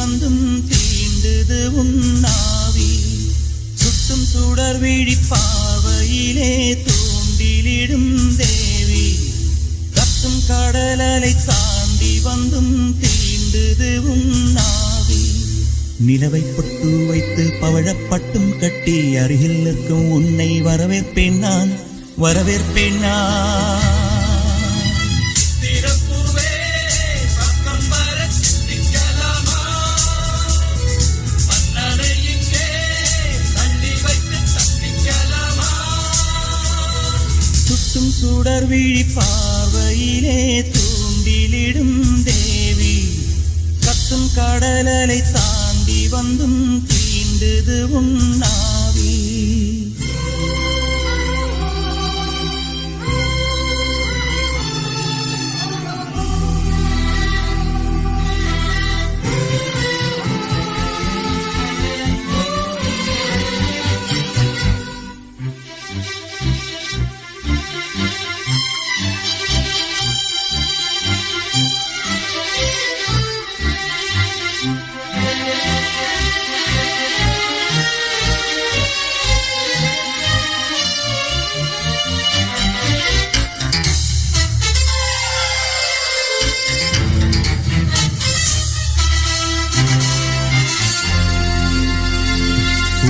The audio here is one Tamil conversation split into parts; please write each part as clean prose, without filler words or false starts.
வந்தும் தீண்டுது உன்னாவி. சுட்டும் சுடர் விழி பார்வையிலே தூண்டிலிடும் தேவி. கத்தும் கடலலை தாண்டி வந்தும் தீண்டுது உன்னாவி. நிலவை பொட்டு வைத்து பவழப்பட்டும் கட்டி அருகில் நிற்கும் உன்னை வரவேற்பேன் நான், வரவேற்பேன் நான். சுட்டும் சுடர் விழி பார்வையிலே தூண்டிலிடும் தேவி. கத்தும் கடலலை தாண்டி வந்தும் தீண்டுது உன்னாவி.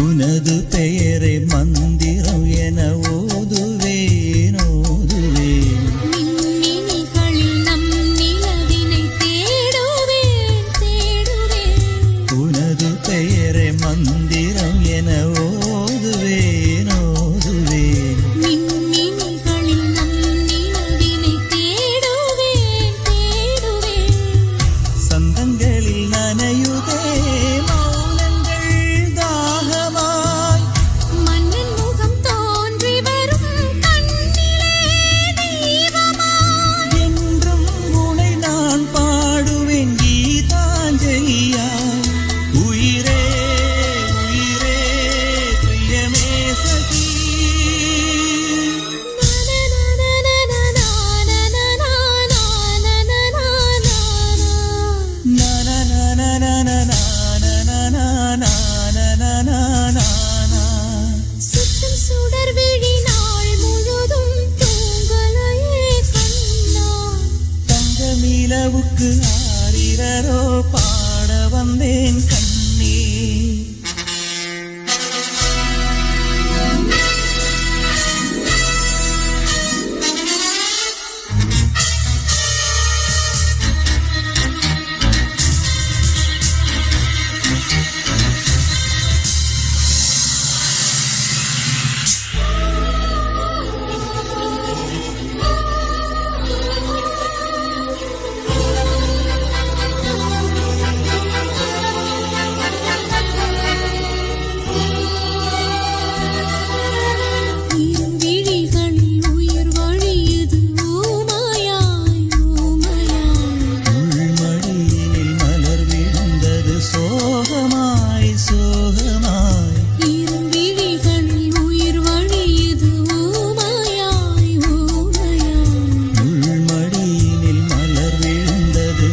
உனது பெயரை மந்திரம் என ஓதுவேன் ஓதுவேன். மின்மினிகளில் நம் நிலவினை தேடுவேன் தேடுவேன். உனது பெயரை மந்திரம் என ஓதுவேன் ஓதுவேன். மின்மினிகளில் நம் நிலவினை தேடுவேன் தேடுவேன். சந்தங்களில் நனையுதே நிலவுக்கு ஆரிரரோ பாட வந்தேன் கண்ணே.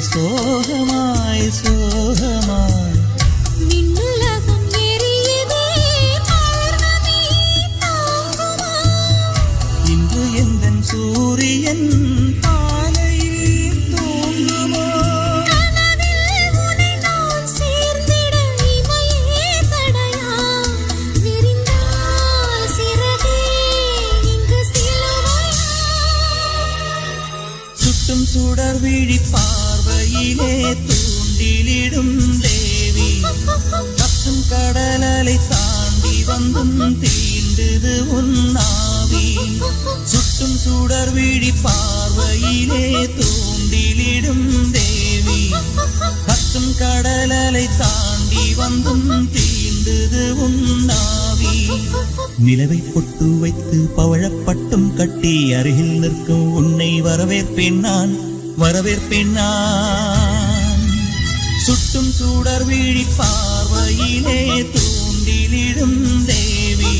சோகமாய் சோகமாய் விண்ணுலகம் எரியுதே பௌர்ணமி தாங்குமா. இன்று எந்தன் சூரியன் பாலையில் தூங்குமோ. கனவில் உன்னை நான் சேர்ந்திட இமையே தடையா. விரிந்தால் சிறகே இங்கு சிலுவையா. சுட்டும் சுடர் விழி பார்வையிலே தூண்டிலிடும் தேவி. கத்தும் கடலலை தாண்டி வந்தும் தீண்டுது உன்னாவி. சுட்டும் சுடர் விழி பார்வையிலே தூண்டிலிடும் தேவி. கத்தும் கடலலை தாண்டி வந்தும் தீண்டுது உன்னாவி. நிலவை பொட்டு வைத்து பவழப்பட்டும் கட்டி அருகில் நிற்கும் உன்னை வரவேற்பேன் நான், வரவேற்பேன் நான். சுட்டும் சுடர் விழி பார்வையிலே தூண்டிலிடும் தேவி.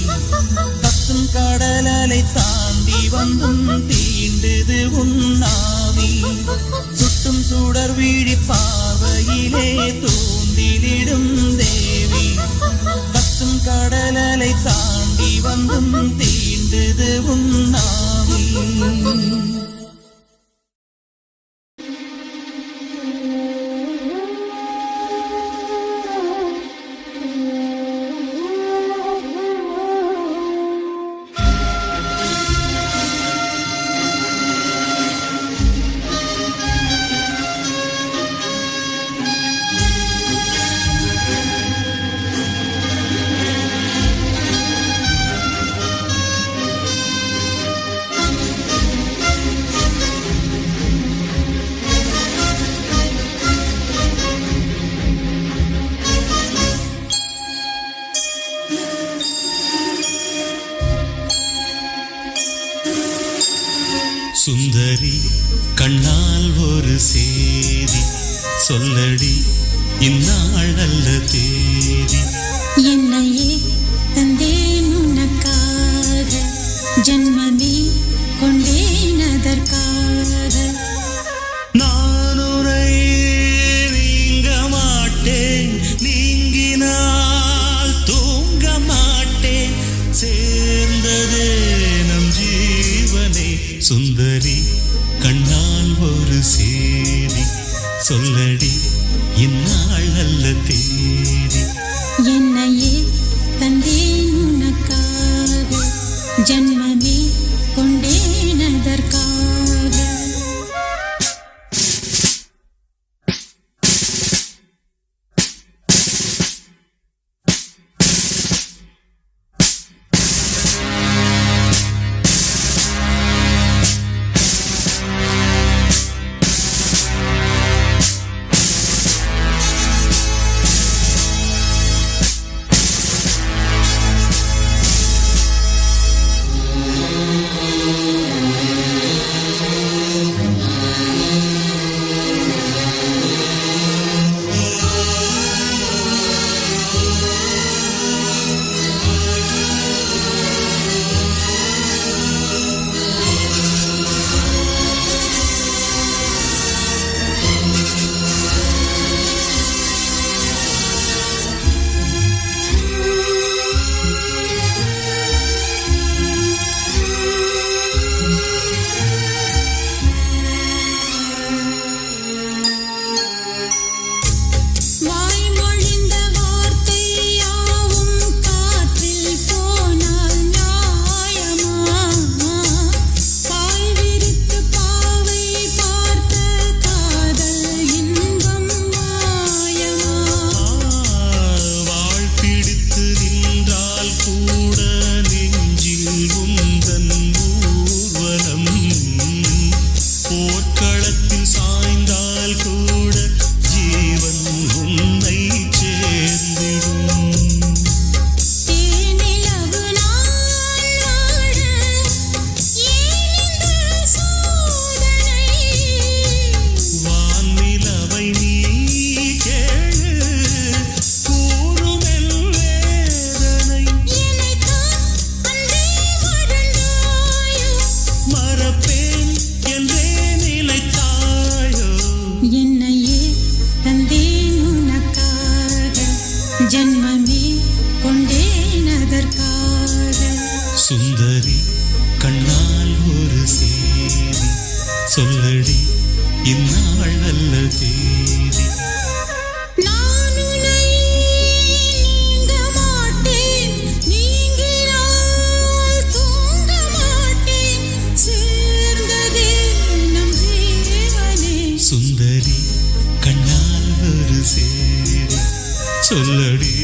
கத்தும் கடலலை தாண்டி வந்தும் தீண்டுது உன்னாவி. சுட்டும் சுடர் விழி பார்வையிலே தூண்டி தூண்டிலிடும் தேவி கத்தும் கடலலை தாண்டி வந்தும் தீண்டுது உன்னாவி சுந்தரி கண்ணால் ஒரு சேதி சொல்லடி இந்நாள் நல்ல தேதி என்னையே தந்தேன் உனக்காக ஜன்மமே கொண்டேன் அதற்காக நான் உரை நீங்க மாட்டேன் நீங்கினால் தூங்க மாட்டேன் சேர்ந்ததே நம் ஜீவனே சுந்தரி கண்ணால் ஒரு சேதி சொல்லடி இந்நாள் நல்ல தேதி என்னையே தந்தேன் உனக்காக ஜன்மமே கொண்டேன் அதற்காக ஜன்மமே கொண்டேன் அதற்காக. சுந்தரி கண்ணால் ஒரு சேதி சொல்லடி இந்நாள் நல்ல தேதி. நான் உன்னை நீங்க மாட்டேன், நீங்கினால் தூங்க மாட்டேன், சேர்ந்ததே நம் ஜீவனே. சுந்தரி கண்ணால் ஒரு சேதி சொல்லடி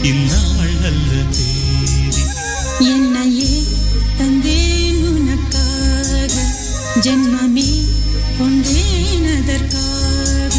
இந்நாள் நல்ல தேதி. என்னையே தந்தேன் உனக்காக, ஜென்மமே கொண்டேன் அதற்காக.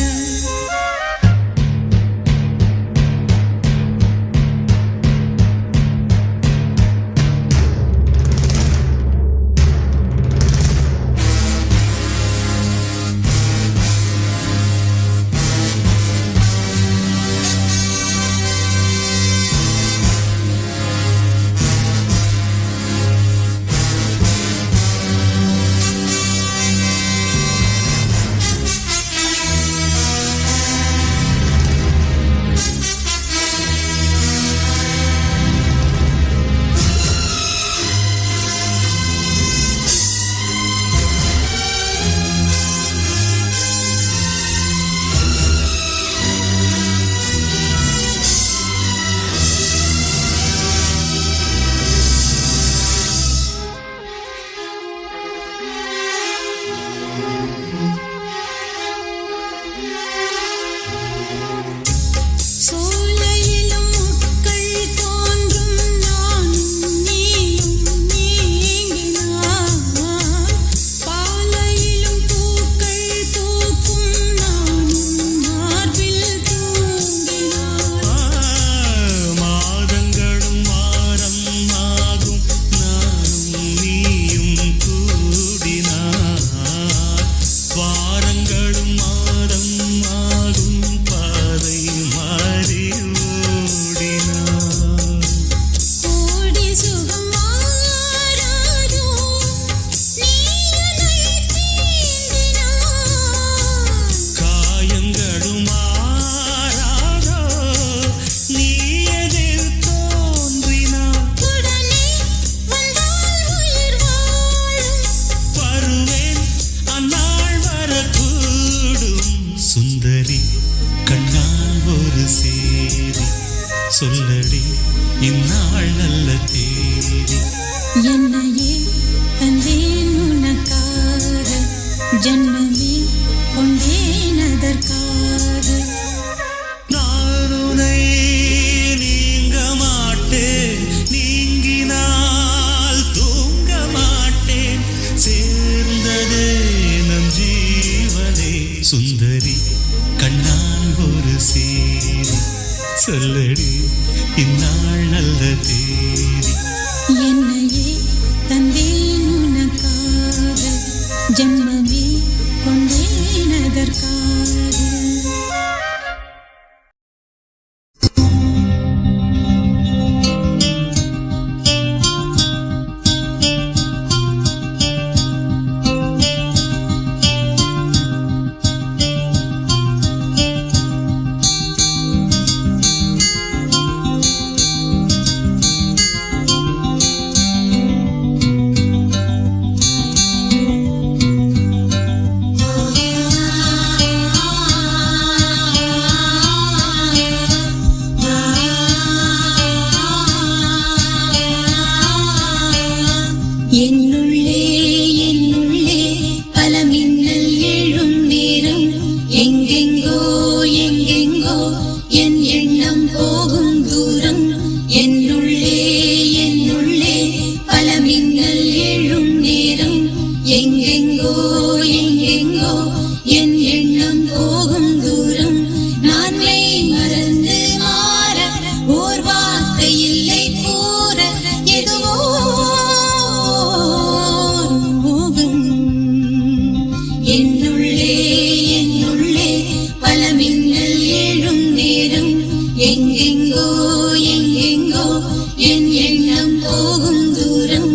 சொல்லடி இந்நாள் நல்ல தேதி. என்னையே தந்தேன் உனக்காக, ஜென்மமே கொண்டேன் அதற்காக. நான் உன்னை நீங்க மாட்டேன், நீங்கினால் தூங்க மாட்டேன், சேர்ந்ததே நம் ஜீவனே. சுந்தரி கண்ணால் ஒரு சேரி, சொல்லடி இந்நாள் நல்ல தேதி. என்னையே தந்தேன் உனக்காக, ஜென்மமே கொண்டேன் அதற்காக. என்னுள்ளே என்னுள்ளே பல மின்னல் எழும் நேரம், எங்கெங்கோ எங்கெங்கோ என் எண்ணம் போகும் தூரம். என்னுள்ளே என்னுள்ளே பல மின்னல் எழும் நேரம், எங்கெங்கோ எங்கெங்கோ என் எண்ணம் போகும் தூரம். நான் மெய் மறந்து மாற ஓர் வார்த்தை இல்லை கூற, எதுவோ என்னுள்ளே என்னுள்ளே பல மின்னல் எழும் நேரம், எங்கெங்கோ எங்கெங்கோ என் எண்ணம் போகும் தூரம்.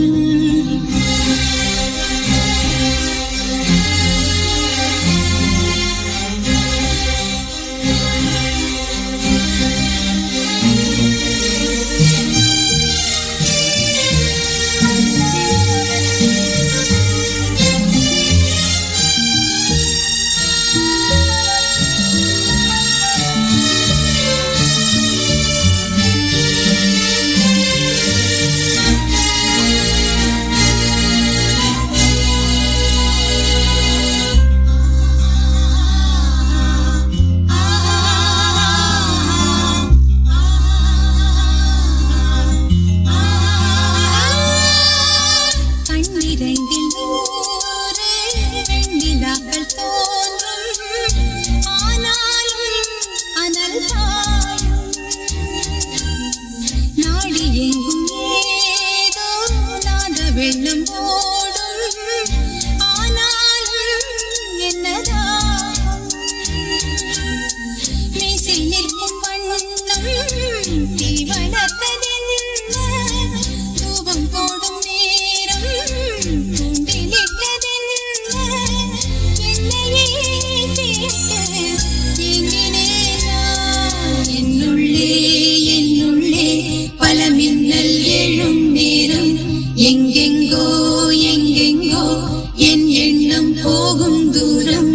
கண்ணிரண்டில் நூறு வெண்ணிலாக்கள் தோன்றும், ஆனாலும் அனல் பாயும். நாடி எங்கும் ஏதோ நாத வெள்ளம் ஓடும், ஆனாலும் என்னதான் மீசை நிற்கும் வண்ணம் தீ வளர்த்ததென்ன, தூபம் போடும் நேரம் தூண்டிலிட்டதென்ன, என்னையே கேட்க ஏங்கினேன் நான். என்னுள்ளே என்னுள்ளே பல மின்னல் எழும் நேரம், எங்கெங்கோ எங்கெங்கோ என் எண்ணம் போகும் தூரம்.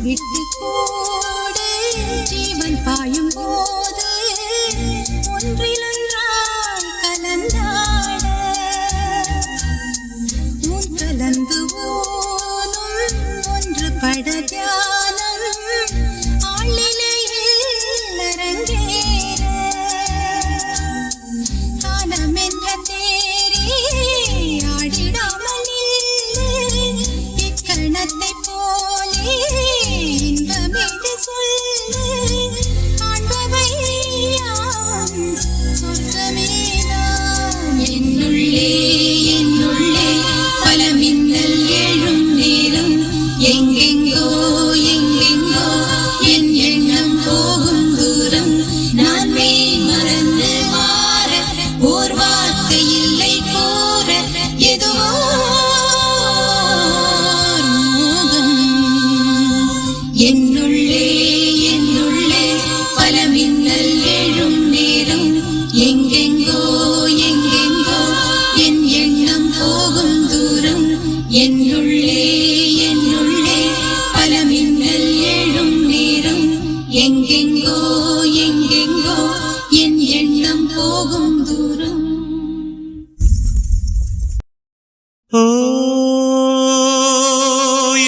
விட்டு கோடு ஜீவன் பாயும் எங்கெங்கோ எங்கெங்கோ என் எண்ணம் போகும் தூரம். ஓ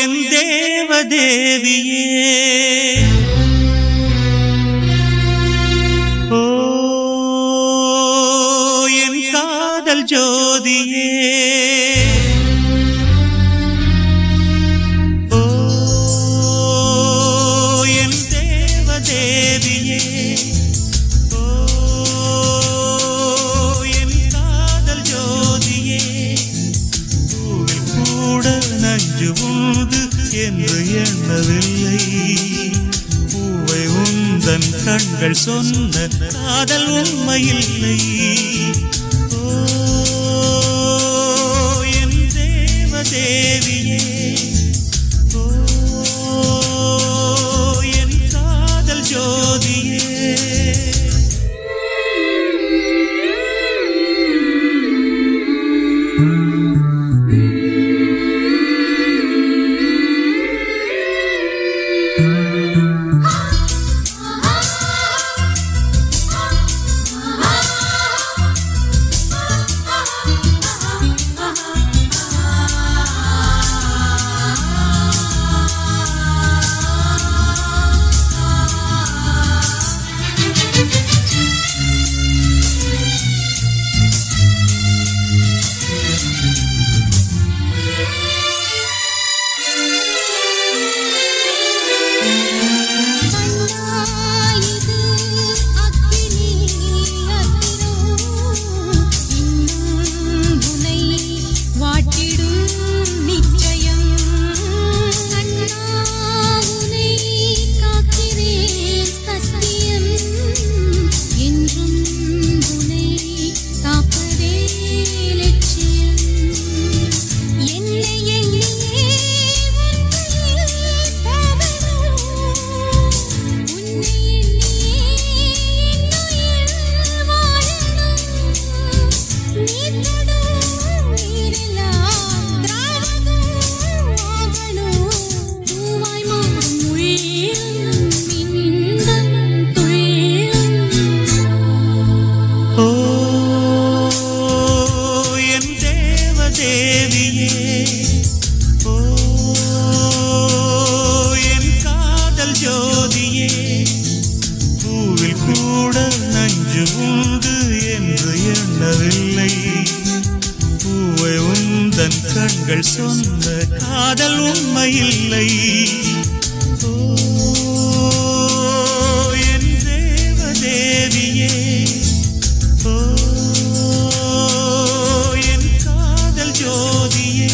என் தேவதேவியே, ஓ என் காதல் ஜோதியே, ஓ என் தேவதேவியே, ஓ என் காதல் ஜோதியே, பூவில் கூட நஞ்சு உண்டு என்று எண்ணவில்லை, பூவை உந்தன் கண்கள் சொன்ன காதல் உண்மையில்லை. ஓ என் தேவதேவியே, ஓ என் காதல் ஜோதியே. கண்கள் சொன்ன காதல் உண்மையில்லை. ஓ என் தேவதேவியே, ஓ என் காதல் ஜோதியே.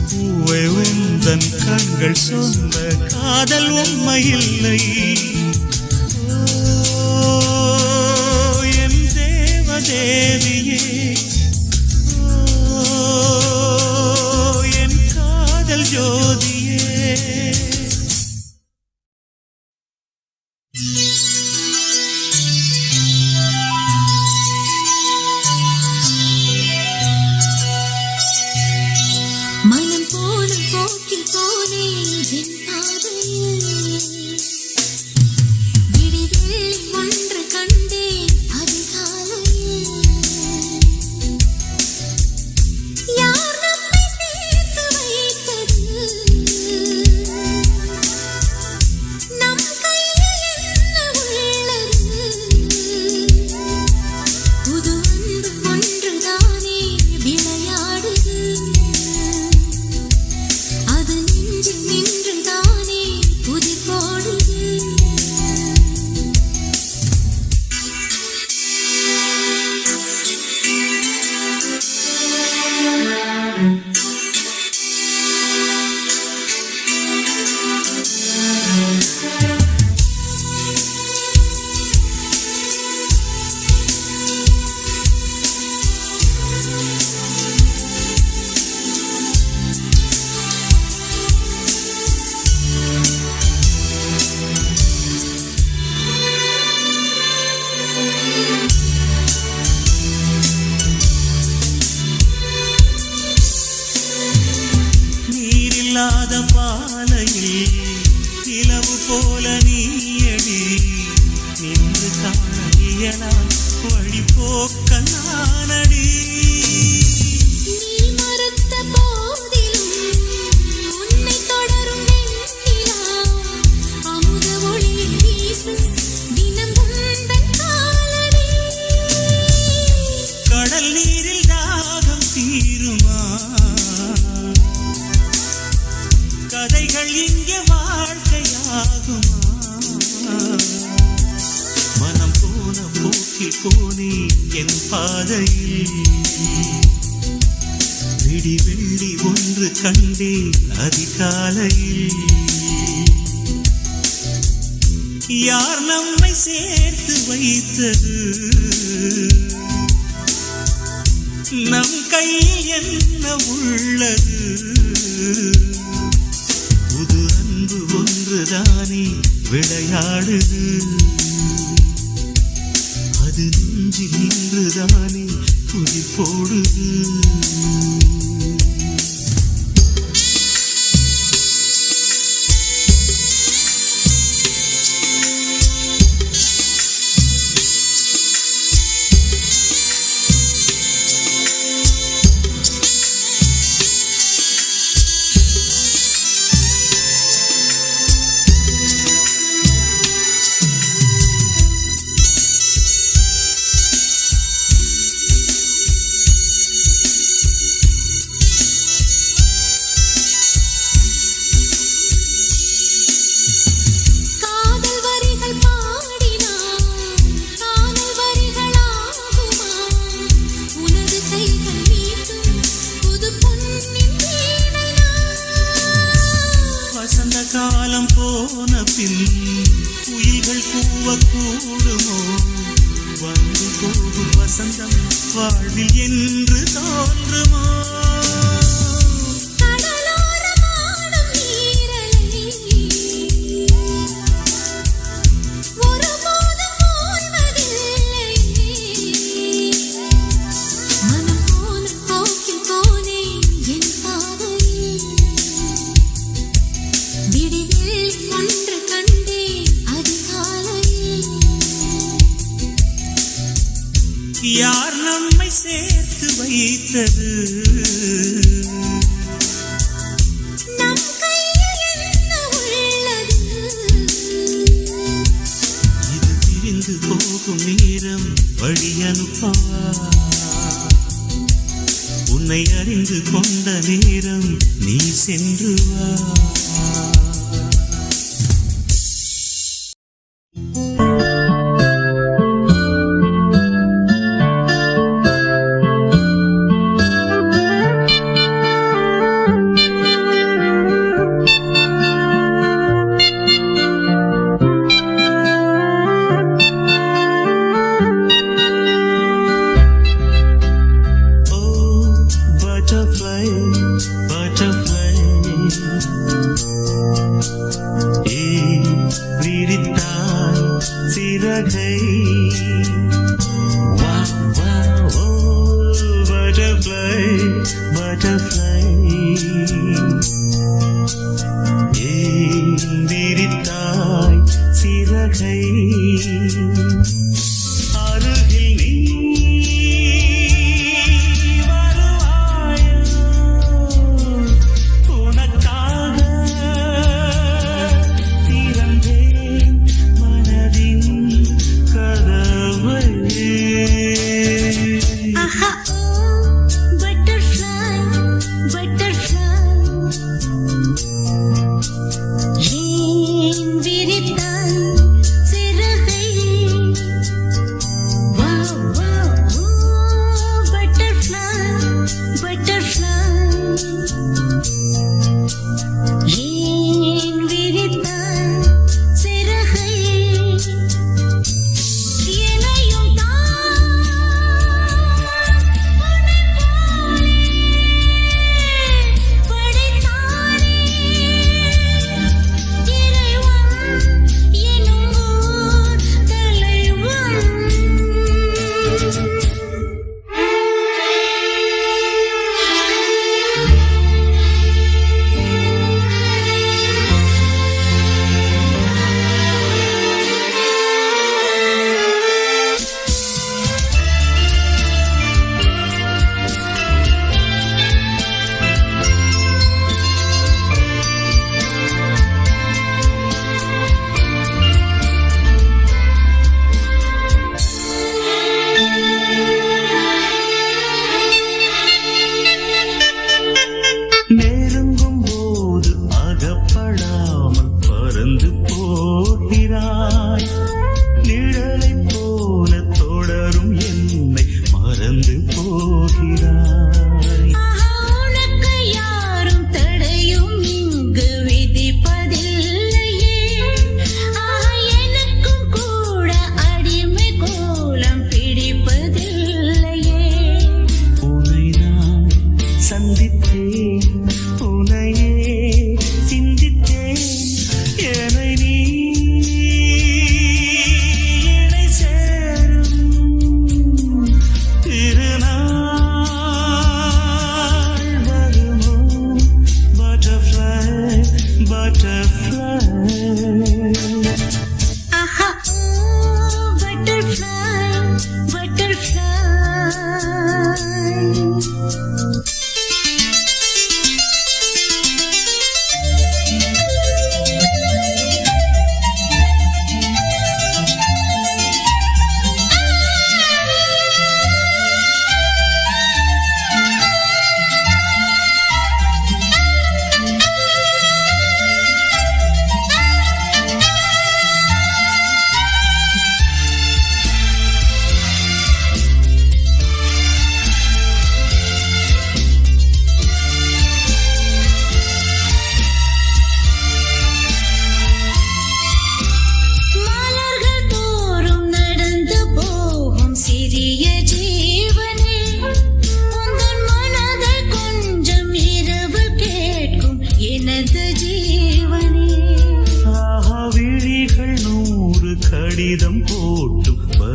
பூவை உந்தன் கண்கள் சொன்ன காதல் உண்மையில்லை. ஓ போல நீயடி நின்று காண இயலா வழி போக்க நானடி. நீ மறுத்த போதிலும் உன்னை தொடரும் வெண்ணிலா அமுத ஒளியை வீசும் தினம் உந்தன் காலடி. கடல் நீரில் தாகம் தீருமா? கதைகள் இங்கே வாழ்க்கையாகுமா? மனம் போன போக்கில் போனே என் பாதையில் விடி வெள்ளி ஒன்று கண்டேன் அதிகாலையில். யார் நம்மை சேர்த்து வைத்தது? நம் கையில் என்ன உள்ளது? புது அன்பு ஒன்றுதானே விளையாடுது. அது நெஞ்சில் நின்றுதானே துதி போடுது. காலம் போன பின் குயில்கள் கூவக்கூடுமோ? வந்து போகும் வசந்தம் வாழ்வில் என்று தோன்றுமோ? யார் நம்மை சேர்த்து வைத்தது? நம் கையில் என்ன உள்ளது? இது பிரிந்து போகும் நேரம் வழி அனுப்பவா? உன்னை அறிந்து கொண்ட நேரம் நீ சென்று வா.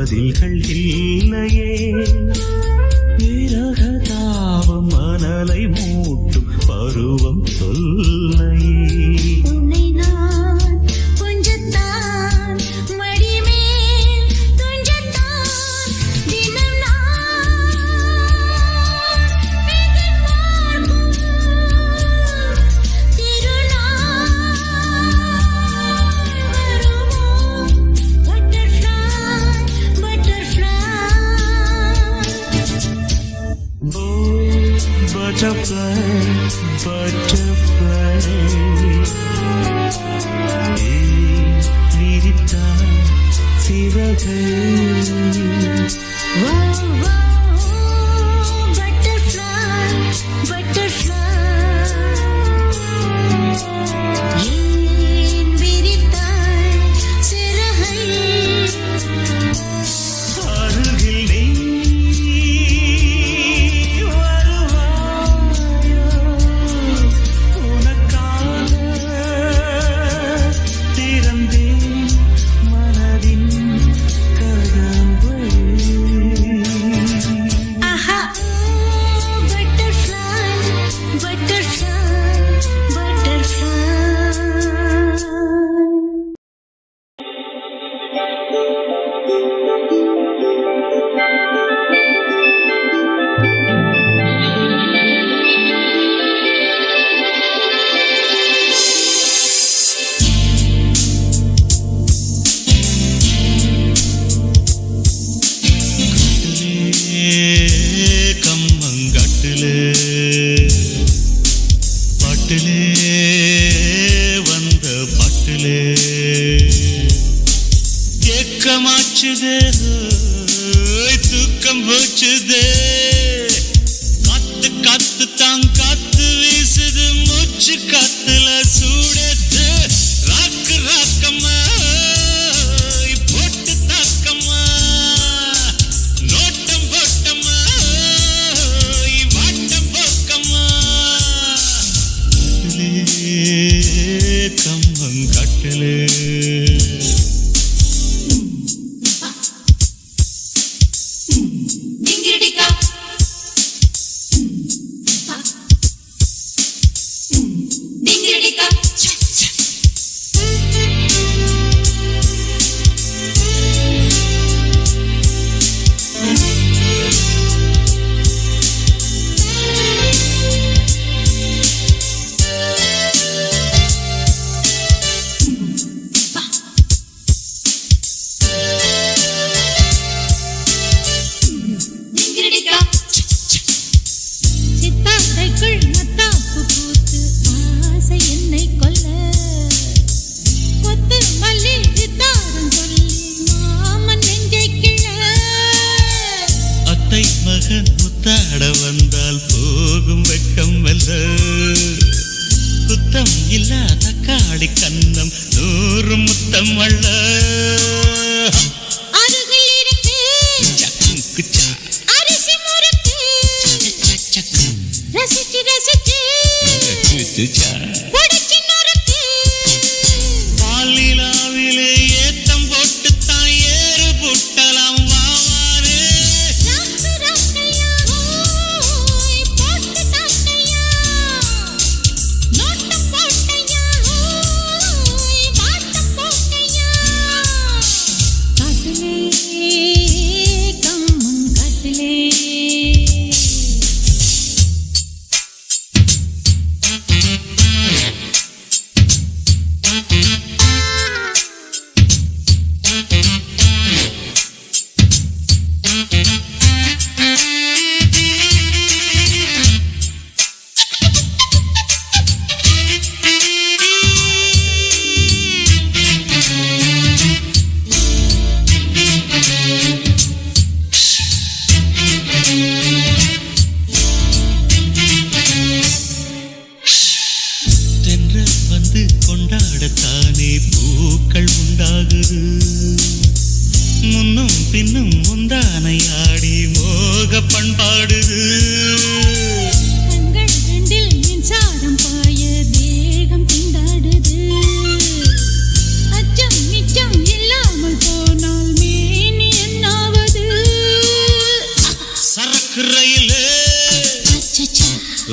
பதில்கள் இல்லையே விரகதாபம் மணலை மூட்டும் பருவம் சொல்லையே உன்னை நான் கொஞ்சத்தான் மடிமேல் துஞ்சத்தான் தினம் நான் எதிர்பார்க்கும் திருநாள் வருமோ butterfly butterfly விரித்தா சிறகை தூக்கம் போச்சுதே காத்து காத்து தான் காத்து வீசுது மூச்சு காத்துல சூடத்து ராக்கு ராக்கம்மா போட்டு தாக்கம்மா நோட்டம் போட்டம்மா வாட்டம் போக்கம்மா கம்பங்கட்டிலே முத்தாட வந்தால் போகும் வெட்கம் வல்ல குத்தம் இல்ல தக்காளி கண்ணம் 100 முத்தம் வல்ல பாலிலாவிலே ஏத்தம் போட்டு தான் ஏறு புட்டலாம் கொண்டாடத்தானே பூக்கள் உண்டாகுது முன்னும் பின்னும் முந்தானை ஆடி மோக பண்பாடுது கண்கள் ரெண்டில் மின்சாரம் பாய தேகம் திண்டாடுது அச்சம் நிச்சம் இல்லாமல் போனால் மேனி என்ன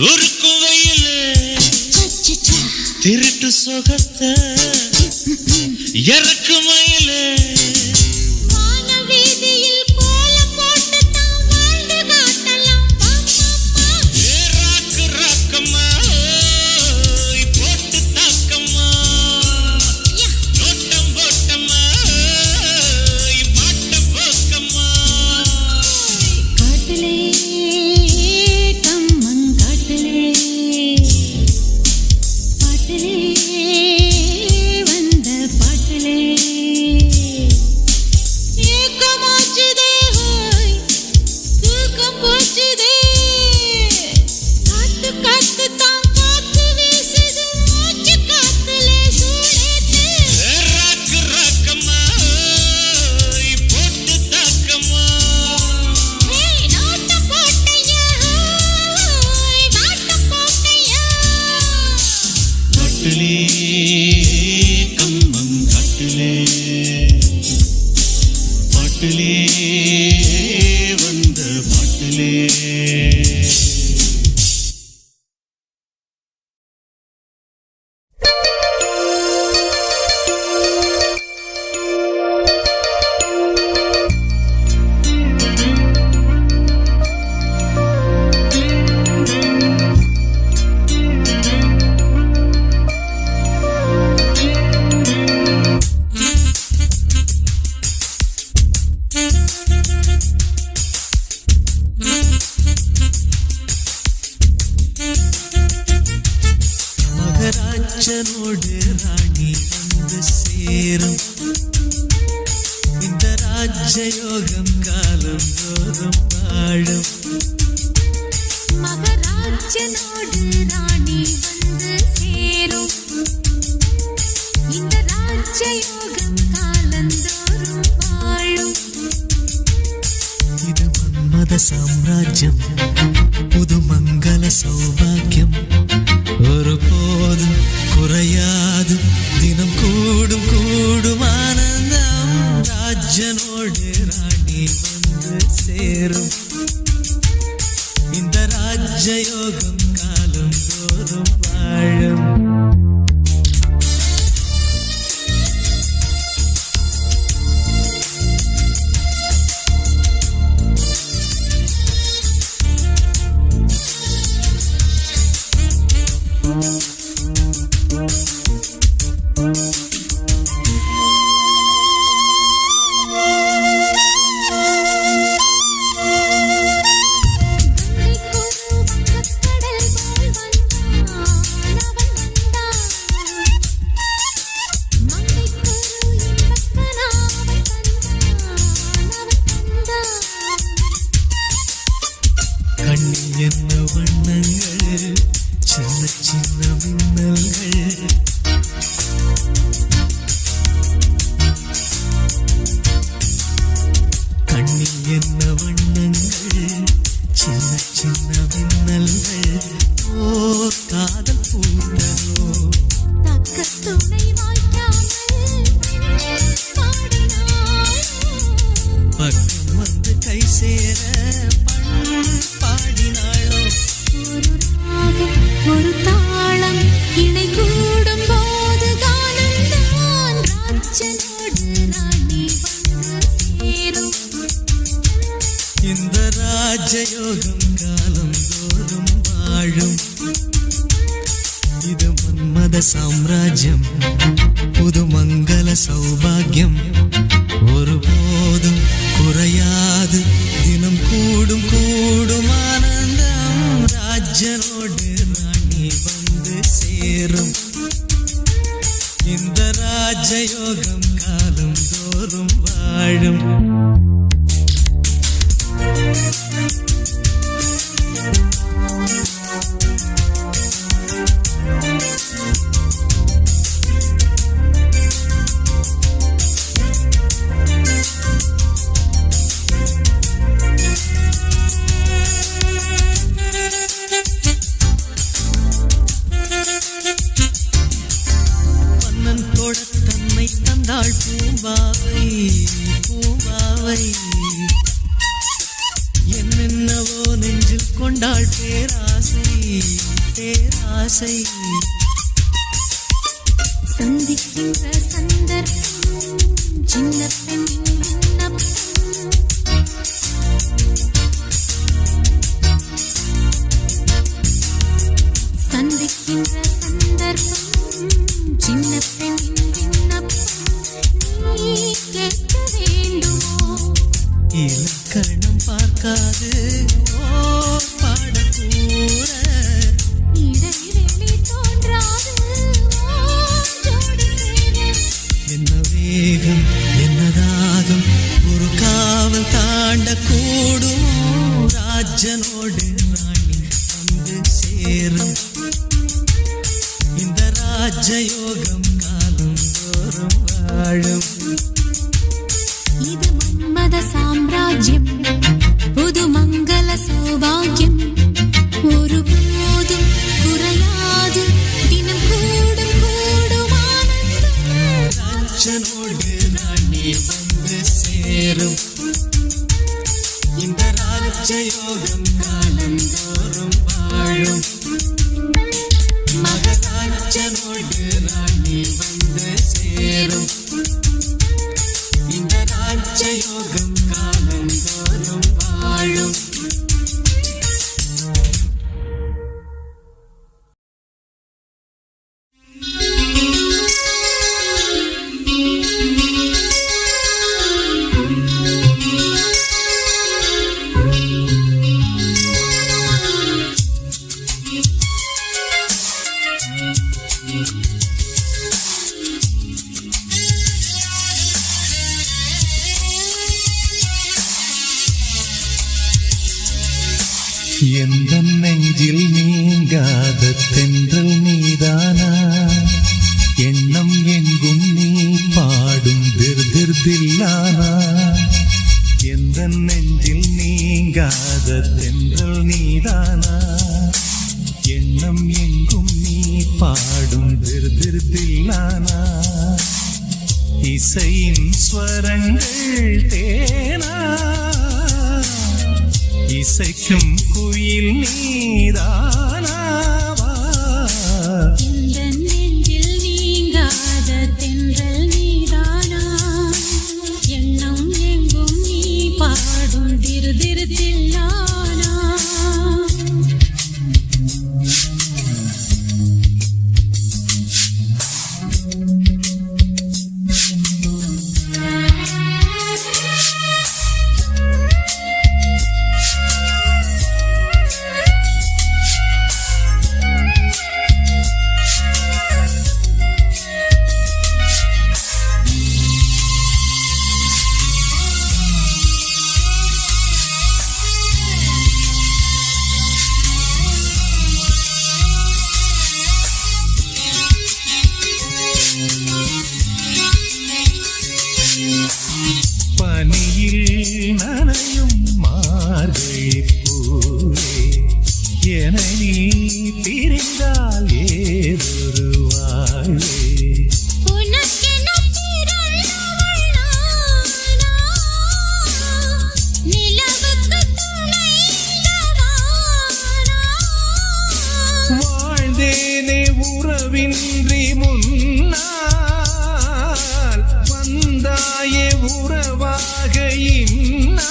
உருக்கும் வெயில திருட்டு சொகத்தை இறக்கு மயில மகராஜனோடு ராணி வந்து சேரும் இந்த ராஜயோகம் காலம் தோறும் வாழும் மகராஜனோடு ராணி வந்து சேரும் இந்த ராஜயோகம் காலந்தோறும் வாழும் இது மன்மத சாம்ராஜ்யம் புது மங்கள சௌபாக்கியம் ஒருபோதும் குறையாது தினம் கூடும் கூடும் ஆனந்தம் ராஜனோடு ராணி வந்து சேரும் இந்த ராஜயோகம் காலம் தோறும் வாழும் என்ன வண்ணங்கள் சின்ன சின்ன மின்னல்கள் கண்ணில் என்ன வண்ணங்கள் சின்ன சின்ன மின்னல்கள் ஓர் காதல் பூண்டதோ தக்க துணை வாய்க்காமல் பக்கம் வந்து கை சேர பாடினாளோ ஒரு ராகம் ஒரு தாளம் இணை கூடும் போது கானம் தான் ராஜனோடு ராணி வந்து சேரும் இந்த ராஜயோகம் காலம் தோறும் வாழும் இது மன்மத சாம்ராஜ்யம் புது மங்கள சௌபாகியம் ஒருபோதும் குறையாது தினம் கூடும் கூடும் ஆனந்தம் ராஜனோடு ராணி வந்து சேரும் இந்த ராஜயோகம் காலம் தோறும் வாழும் தன்னை தந்தாள் பூம்பாவை பூம்பாவை என்னென்னவோ நெஞ்சில் கொண்டாள் பேராசை ஆசை சந்திக்கின்ற சந்தர்ப்பம் சின்ன பெண்ணின் விண்ணப்பம் சந்திக்கின்ற சந்தர்ப்பம் சின்ன பெண்ணின் விண்ணப்பம் நீ கேட்க வேண்டுமோ இலக்கணம் பார்க்காது ஓர் பாடக்கூட இடைவெளி தோன்றாது ஓர் ஜோடி சேர என்ன வேகம் என்ன தாகம் ஒரு காவல் தாண்டக்கூடும் ராஜனோடு ராணி வந்து சேரும் இந்த ராஜயோகம் காலம் தோறும் வாழும் இது மன்மத சாம்ராஜ்யம் புது மங்கள சௌபாகியம் ஒருபோதும் குறையாது தினம் கூடும் கூடும் ஆனந்தம் ராஜனோடு ராணி வந்து சேரும் இந்த ராஜயோகம் காலம் தோறும் வாழும் மகராஜனோடு ராணி வந்து சேரும் இந்த ராஜயோகம் காலம் தோறும் வாழும் எந்த நெஞ்சில் நீங்காத தென்றல் நீதானா எண்ணம் எங்கும் நீ பாடும் திர் தில்லானா எந்த நெஞ்சில் நீங்காத தென்றல் நீதானா எண்ணம் எங்கும் நீ பாடும் திர் தில்லானா இசையின் ஸ்வரங்கள் தேனா இசைக்கும் குயில் நீதானாவா இந்த நெஞ்சில் நீங்காத தென்றல் நீதானா எண்ணம் எங்கும் நீ பாடும் திரு திரு தில்லானா பனியில் நனையும் மார்கழி பூவே என நீ பிரிந்தால் ஏதொரு வாழ்வே உனக்கென பிறந்தவள் நானா நிலவுக்கு துணைந்தவானா வாழ்ந்தேனே உறவின்றி முன்னால் வந்தாயே உறவாக இந்நாள்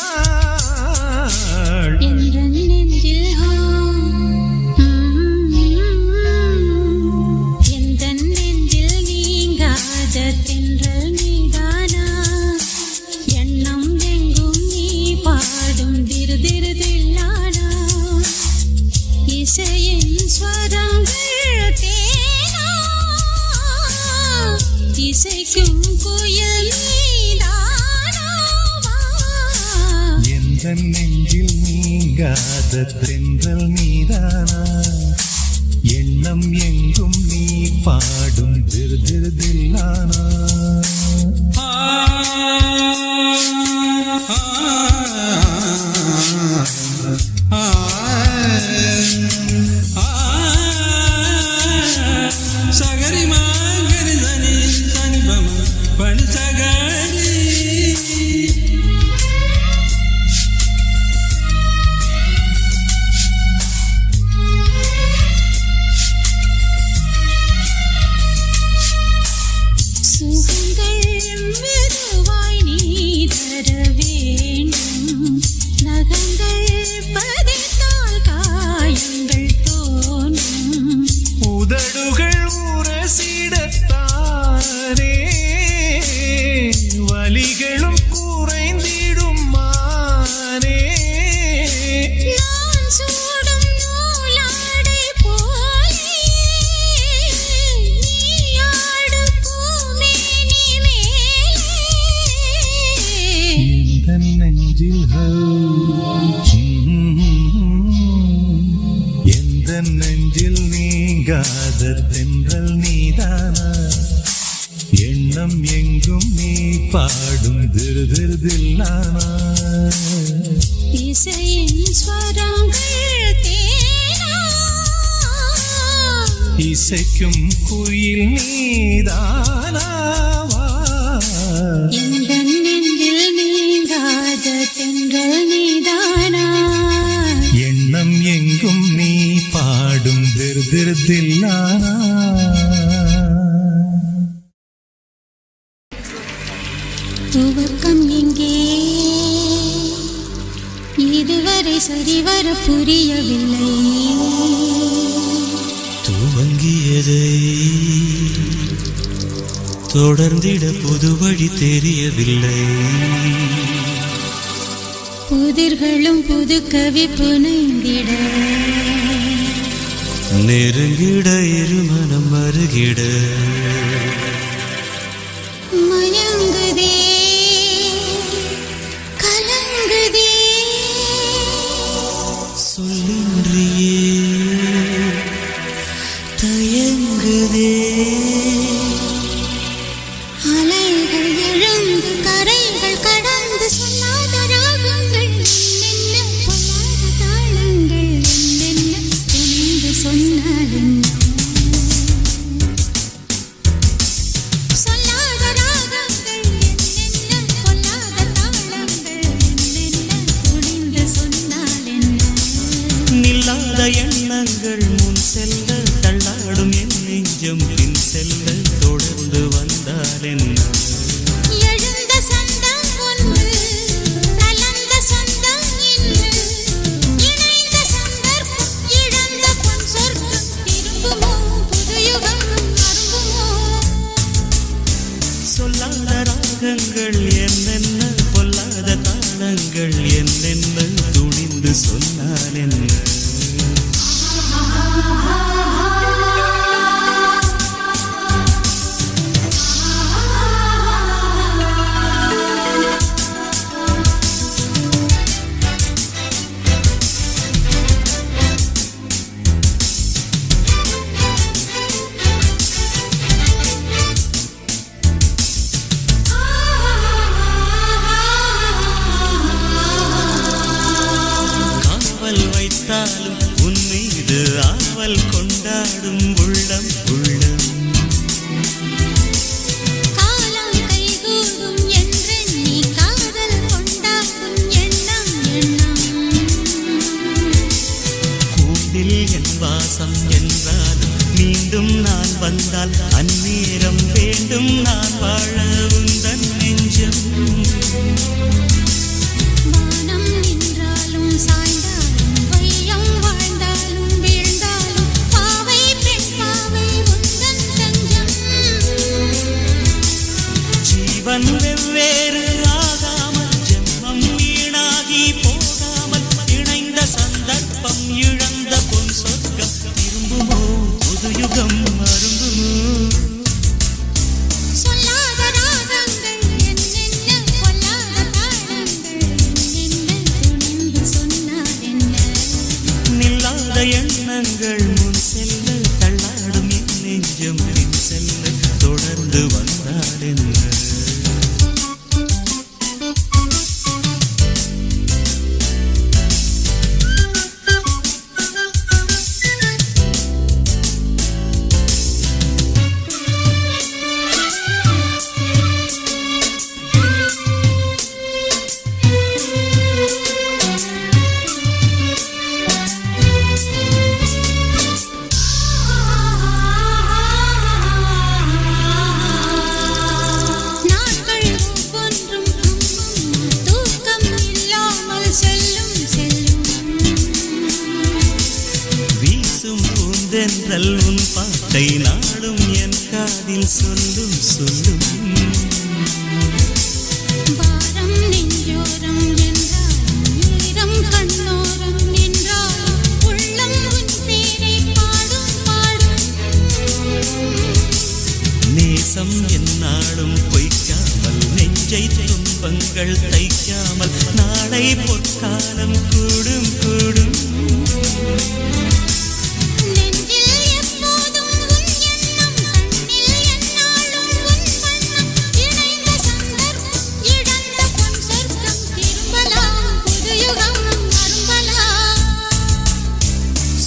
என்ற நெஞ்சில் எந்த நெஞ்சில் நீங்காத தென்றல் நீதானா எண்ணம் எங்கும் நீ பாடும் திரு திரு தில்லானா இசையின் ஸ்வரங்கள் தேனா இசைக்கும் குயில் நீதானாவா எந்த நெஞ்சில் நீங்காத தென்றல் நீதானா எண்ணம் எங்கும் நீ பாடும் தில்லானா சகரி மாங்கரி தனி தனி பம பனி சகரி दिल है எந்த நெஞ்சில் நீங்காத தென்றல் நீதானா எண்ணம் எங்கும் நீ பாடும் திரு திரு தில்லானா இசையின் ஸ்வரங்கள் தேனா இசைக்கும் குயில் நீதானாவா எந்த நெஞ்சில் நீங்காத தென்றல் நீதானா எண்ணம் எங்கும் நீ பாடும் திரு திரு தில்லானா துவக்கம் எங்கே இதுவரை சரிவர புரியவில்லை துவங்கியதை தொடர்ந்திட புது வழி தெரியவில்லை புதிர்களும் புது கவி புனைந்திட நெருங்கிட இருமனம் அருகிட மயங்குதே கலங்குதே சொல்லின்றியே தயங்குதே அலைகள் எழுந்து கரைகள் கடந்து சொல்லாத ராகங்கள் என்னென்ன பொல்லாத தாளங்கள் என்னென்ன துணிந்து சொன்னால் சொல்லாத ராகங்கள் என்னென்ன பொல்லாத தாளங்கள் என்னென்ன துணிந்து சொன்னால் நில்லாத எண்ணங்கள் முன் செல்ல தள்ளாடும் என் நெஞ்சம் பின் செல்ல தொடர்ந்து வந்தால் என்ன எழுந்த சந்தம் ஒன்று கலந்த சொந்தம் இன்று இணைந்த சந்தர்ப்பம் இழந்த பொன் சொர்க்கம் திரும்புமோ புதுயுகம் அரும்புமோ சொல்லாத ராகங்கள் என்னென்ன பொல்லாத தாளங்கள் என்னென்ன துணிந்து சொன்னால் என்ன காவல் வைத்தாலும் உன் மீது ஆவல் கொண்டாடும் உள்ளம் உள்ளம் காலம் கைகூடும் என்றெண்ணி காதல் கொண்டாடும் எண்ணம் எண்ணம் கூண்டில் என் வாசம் என்றாலும் மீண்டும் நான் வந்தால் அந்நேரம் வேண்டும் நான் வாழ உந்தன் நெஞ்சம் வானம் நின்றாலும் சாய்ந்தாலும் வையம் வாழ்ந்தாலும் வீழ்ந்தாலும் பாவை பெண் பாவை உந்தன் தஞ்சம் ஜீவன் வெவ்வேறு ஆகாமல் ஜென்மம் வீணாகி போகாமல் இணைந்த சந்தர்ப்பம் இழந்த பொன் சொர்க்கம் திரும்புமோ புது யுகம் அரும்புமோ சொல்லாத ராகங்கள் என்னென்ன பொல்லாத தாளங்கள் என்னென்ன துணிந்து சொன்னால் என்ன நில்லாத எண்ணங்கள் முன் செல்ல தள்ளாடும் என் நெஞ்சம் பின் செல்ல தொடர்ந்து வந்தால் என்ன நாட்கள் ஒவ்வொன்றும் தூக்கம் இல்லாமல் செல்லும் செல்லும் வீசும் பூந்தென்றல் உன் பாட்டை நாடும் என் காதில் சொல்லும் சொல்லும் பாரம் நெஞ்சோரம் என்றாலும் ஈரம் கண்ணோரம் நின்றாலும் உள்ளம் உன் பேரை பாடும் பாடும் நேசம் என்னாலும் பொய்க்காமல் நெஞ்சை துன்பங்கள் தைக்காமல் நாளை பொற்காலம் கூடும் கூடும்.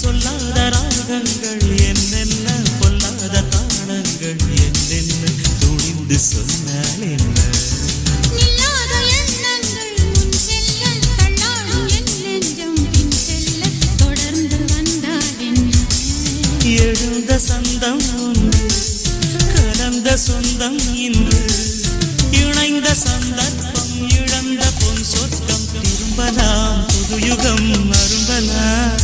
சொல்லாத ராகங்கள் என்னென்ன, பொல்லாத தாளங்கள் என்னென்ன, துணிந்து சொன்னால் என்ன. எழுந்த சந்தம் ஒன்று, கலந்த சொந்தம் இன்று, இணைந்த சந்தர்ப்பம், இழந்த பொன் சொர்க்கம், திரும்பலாம் புதுயுகம் அரும்பலாம்.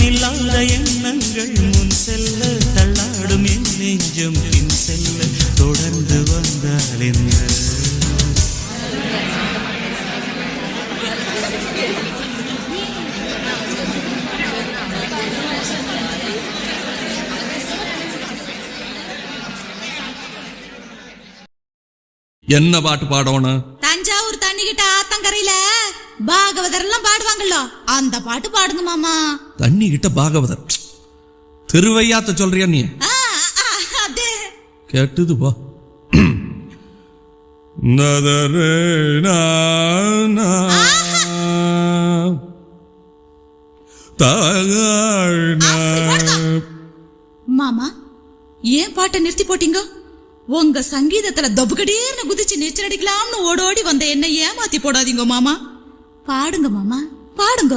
நில்லாத எண்ணங்கள் முன் செல்ல, தள்ளாடும் என் நெஞ்சம் பின் செல்ல, தொடர்ந்து வந்தால் என்ன. என்ன பாட்டு பாடணும்? தஞ்சாவூர் தண்ணிக்கிட்ட ஆத்தங்கரையில பாகவதர் எல்லாம் பாடுவாங்கல்ல, அந்த பாட்டு பாடுங்க மாமா. தண்ணி கிட்ட பாகவதர் திருவையாத்த சொல்றியா நீ? அதே கேட்டுது போ. மாமா, ஏன் பாட்டை நிறுத்தி போட்டீங்க? உங்க சங்கீதத்துல தொபுகடீர்னு குதிச்சு நீச்சல் அடிக்கலாம்னு ஓடோடி வந்த என்ன ஏமாத்தி போடாதீங்க மாமா. பாடுங்க மாமா, பாடுங்க.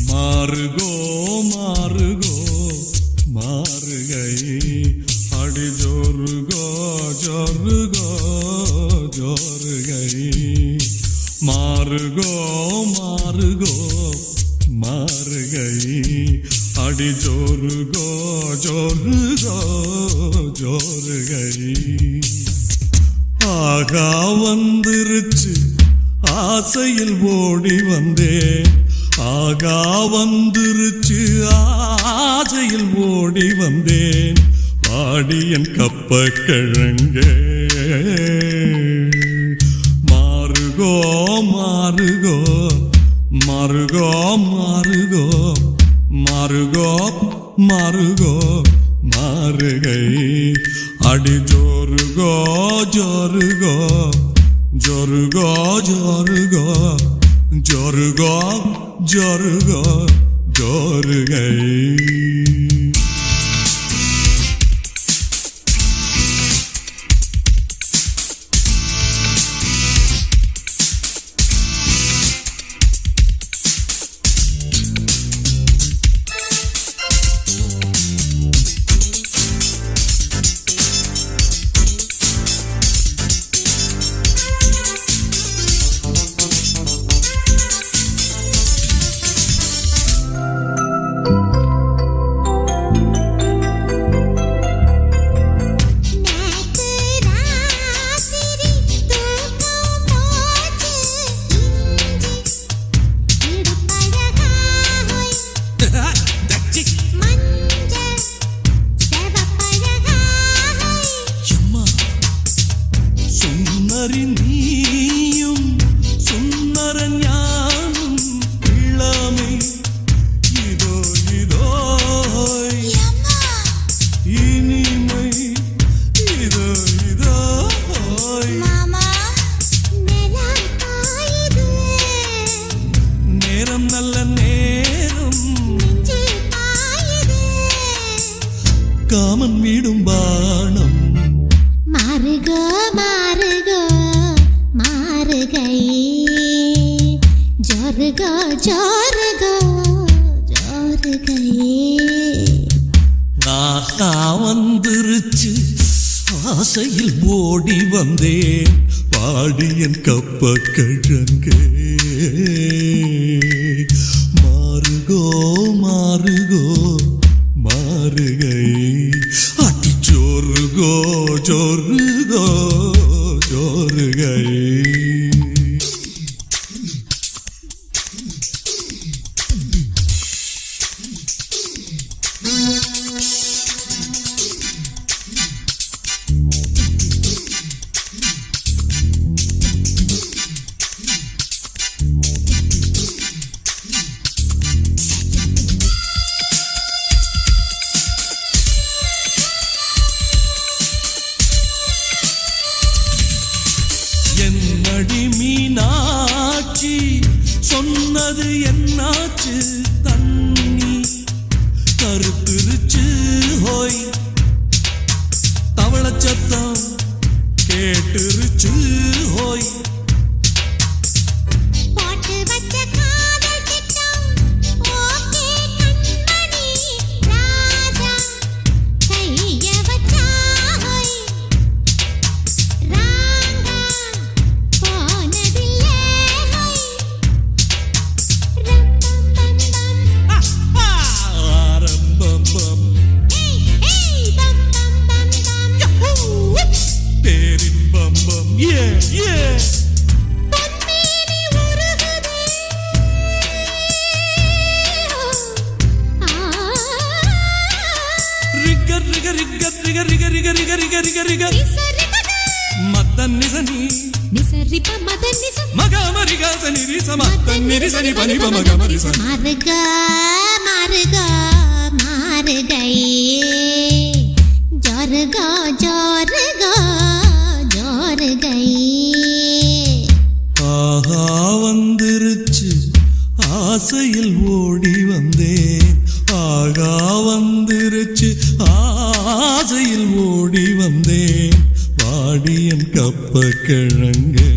மாறுகோ மாறுகோ மாறுகை அடி ஜோருகோ ஜோருகோ ஜோருகை. மாறுகோ மாறுகோ மாறுகை அடி ஜோருகோ ஜோருகோ ஜோருகை. ஆகா வந்துருச்சு ஆசையில் ஓடி வந்தேன், ஆகா வந்துருச்சு ஆசையில் ஓடி வந்தேன், வாடியன் கப்ப கிழங்கே. மாறுகோ மாறுகோ மாறுகோ மாறுகோ மாறுகோ மாறுகோ மாறுகை அடி ஜோருகோ ஜோருகோ ஜோருகோ ஜோருகோ ஜோருகோ ஜோருகோ ஜோருகை. நீயும் சுந்தர ஞானம் இளமை இதோ இதோ இனிமை இதோ இதோ. நேரம் நல்ல நேரம் காமன் வீடும் பானம். மாறுகோ மாறுகோ மாறுகை ஜோருகோ ஜோருகோ ஜோருகை. ஆகா வந்துருச்சு ஆசையில் ஓடி வந்தேன், வாடியன் கப்ப கிழங்கே. மாறுகோ மாறுகோ மாறுகை அட்டி ஜோருகோ ஜோருகோ ஜோருகை என்னடி மீனாட்சி சொன்னது என்னாச்சு தண்ணி கருத்துருச்சு ஹோய் தவள சத்தம் கேட்டுருச்சு ஹோய் போட்டு வச்ச காதல் திட்டம் ஓகே கண்மணி ராஜா கைய வச்சா ஹோய் ராங்கா போனதில்லே ஹோய் ரம் பம் பம் பம் ஆரம்பம் ஏய் பம் பம் பம் பம் யஹூ தேரின் பம்பம் ஏ ஏ பொன்மேனி உருகுதே ரிக ரிக ரிக ரிக ரிக ரிக ரிக ரிக ரிக ரிக நிசரிகதே மத்தன் நிசனி நிசரிப மதன் நிச மகமரிகாசனி ரிச மத்தன் நிரிசனி பனிப மகமரிச மாறுகா மாறுகா மாறுகை ஜோருகா ஜோருகா ஜோருகை ஆஹா வந்துருச்சு ஆசையில் ஓடி வந்தேன் ஆகா வந்துருச்சு ஆசையில் ஓடி வந்தேன் வாடியன் கப்ப கிழங்கு